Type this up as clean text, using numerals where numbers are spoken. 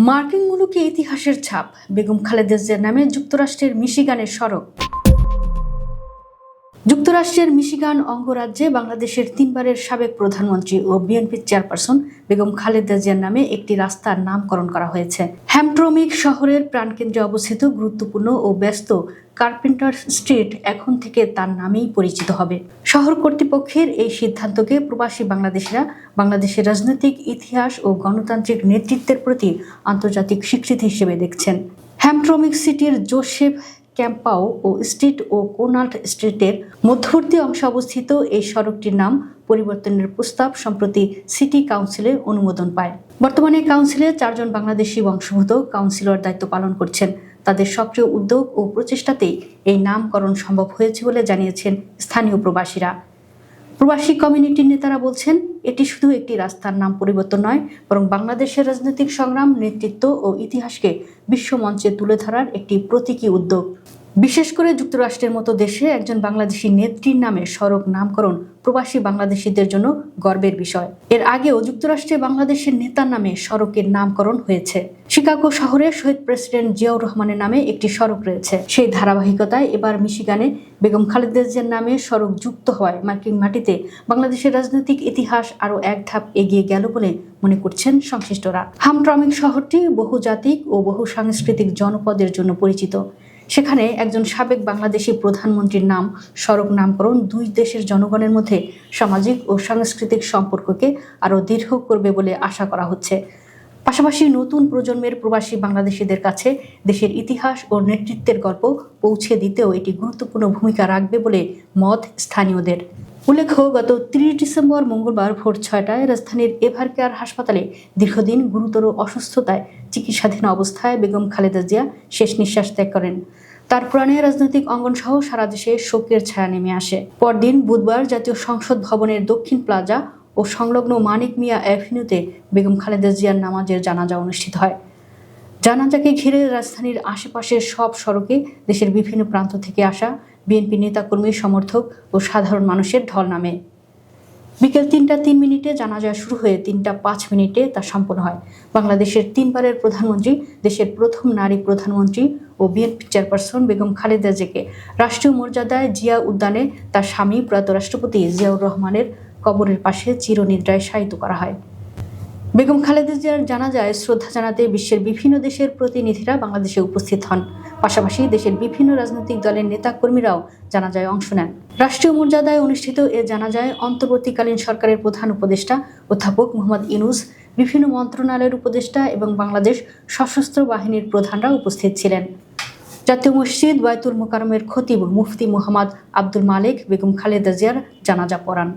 মার্কিন মুলুকে ইতিহাসের ছাপ, বেগম খালেদা জিয়ার নামে যুক্তরাষ্ট্রের মিশিগানের সড়ক। যুক্তরাষ্ট্রের মিশিগান অঙ্গরাজ্যে বাংলাদেশের তিনবারের সাবেক প্রধানমন্ত্রী ও বিএনপির চেয়ারপারসন বেগম খালেদা জিয়ার নামে একটি রাস্তার নামকরণ করা হয়েছে। হ্যামট্রমিক শহরের প্রাণকেন্দ্রে অবস্থিত গুরুত্বপূর্ণ ও ব্যস্ত কার্পেন্টার স্ট্রিট এখন থেকে তার নামেই পরিচিত হবে। শহর কর্তৃপক্ষের এই সিদ্ধান্তকে প্রবাসী বাংলাদেশিরা বাংলাদেশের রাজনৈতিক ইতিহাস ও গণতান্ত্রিক নেতৃত্বের প্রতি আন্তর্জাতিক স্বীকৃতি হিসেবে দেখছেন। হ্যামট্রমিক সিটির জোসেফ ক্যাম্পাও ও স্ট্রিট ও কোনাল্ট স্ট্রিটের মধ্যবর্তী অংশে অবস্থিত এই সড়কটির নাম পরিবর্তনের প্রস্তাব সম্প্রতি সিটি কাউন্সিলে অনুমোদন পায়। বর্তমানে কাউন্সিলে 4 জন বাংলাদেশি বংশোদ্ভূত কাউন্সিলর দায়িত্ব পালন করছেন। তাদের সক্রিয় উদ্যোগ ও প্রচেষ্টাতেই এই নামকরণ সম্ভব হয়েছে বলে জানিয়েছেন স্থানীয় প্রবাসীরা। প্রবাসী কমিউনিটির নেতারা বলছেন, এটি শুধু একটি রাস্তার নাম পরিবর্তন নয়, বরং বাংলাদেশের রাজনৈতিক সংগ্রাম, নেতৃত্ব ও ইতিহাসকে বিশ্বমঞ্চে তুলে ধরার একটি প্রতীকী উদ্যোগ। বিশেষ করে যুক্তরাষ্ট্রের মতো দেশে একজন বাংলাদেশি নেত্রীর নামে সড়ক নামকরণ প্রবাসী বাংলাদেশিদের জন্য গর্বের বিষয়। এর আগেও যুক্তরাষ্ট্রে বাংলাদেশের নেতার নামে সড়কের নামকরণ হয়েছে। শিকাগো শহরে শহীদ প্রেসিডেন্ট জিয়াউর রহমানের নামে একটি সড়ক রয়েছে। সেই ধারাবাহিকতায় এবার মিশিগানে বেগম খালেদা জিয়ার নামে সড়ক যুক্ত হওয়ায় মার্কিন মাটিতে বাংলাদেশের রাজনৈতিক ইতিহাস আরও এক ধাপ এগিয়ে গেল বলে মনে করছেন সংশ্লিষ্টরা। হ্যামট্রমিক শহরটি বহুজাতিক ও বহু সাংস্কৃতিক জনপদের জন্য পরিচিত। সেখানে একজন সাবেক বাংলাদেশি প্রধানমন্ত্রীর নাম সড়ক নামকরণ দুই দেশের জনগণের মধ্যে সামাজিক ও সাংস্কৃতিক সম্পর্ককে আরও দৃঢ় করবে বলে আশা করা হচ্ছে। পাশাপাশি নতুন প্রজন্মের প্রবাসী বাংলাদেশিদের কাছে দেশের ইতিহাস ও নেতৃত্বের গল্প পৌঁছে দিতেও এটি গুরুত্বপূর্ণ ভূমিকা রাখবে বলে মত স্থানীয়দের। উল্লেখ্য, গত 30 ডিসেম্বর মঙ্গলবার ভোর 6টায় রাজধানীর এভারকেয়ার হাসপাতালে দীর্ঘদিন গুরুতর অসুস্থতায় চিকিৎসাধীন অবস্থায় বেগম খালেদা জিয়া শেষ নিঃশ্বাস ত্যাগ করেন। তার প্রাণে রাজনৈতিক অঙ্গন সহ সারা দেশে শোকের ছায়া নেমে আসে। পরদিন বুধবার জাতীয় সংসদ ভবনের দক্ষিণ প্লাজা ও সংলগ্ন মানিক মিয়া অ্যাভিনিউতে বেগম খালেদা জিয়ার নামাজের জানাজা অনুষ্ঠিত হয়। জানাজাকে ঘিরে রাজধানীর আশেপাশের সব সড়কে দেশের বিভিন্ন প্রান্ত থেকে আসা বিএনপি নেতাকর্মী, সমর্থক ও সাধারণ মানুষের ঢল নামে। বিকেল 3টা 3 মিনিটে জানাজা শুরু হয়ে 3টা 5 মিনিটে তা সম্পন্ন হয়। বাংলাদেশের তিনবারের প্রধানমন্ত্রী, দেশের প্রথম নারী প্রধানমন্ত্রী ও বিএনপি চেয়ারপারসন বেগম খালেদা জিয়াকে রাষ্ট্রীয় মর্যাদায় জিয়া উদ্যানে তার স্বামী প্রয়াত রাষ্ট্রপতি জিয়াউর রহমানের কবরের পাশে চিরনিদ্রায় শায়িত করা হয়। বেগম খালেদা জিয়ার জানাজায় শ্রদ্ধা জানাতে বিশ্বের বিভিন্ন দেশের প্রতিনিধিরা বাংলাদেশে উপস্থিত হন। পাশাপাশি দেশের বিভিন্ন রাজনৈতিক দলের নেতাকর্মীরাও জানাজায় অংশ নেন। রাষ্ট্রীয় মর্যাদায় অনুষ্ঠিত এ জানাজায় অন্তর্বর্তীকালীন সরকারের প্রধান উপদেষ্টা অধ্যাপক মোহাম্মদ ইউনূস, বিভিন্ন মন্ত্রণালয়ের উপদেষ্টা এবং বাংলাদেশ সশস্ত্র বাহিনীর প্রধানরা উপস্থিত ছিলেন। জাতীয় মসজিদ বায়তুল মোকাররমের খতিব মুফতি মুহাম্মদ আব্দুল মালেক বেগম খালেদা জিয়ার জানাজা পড়ান।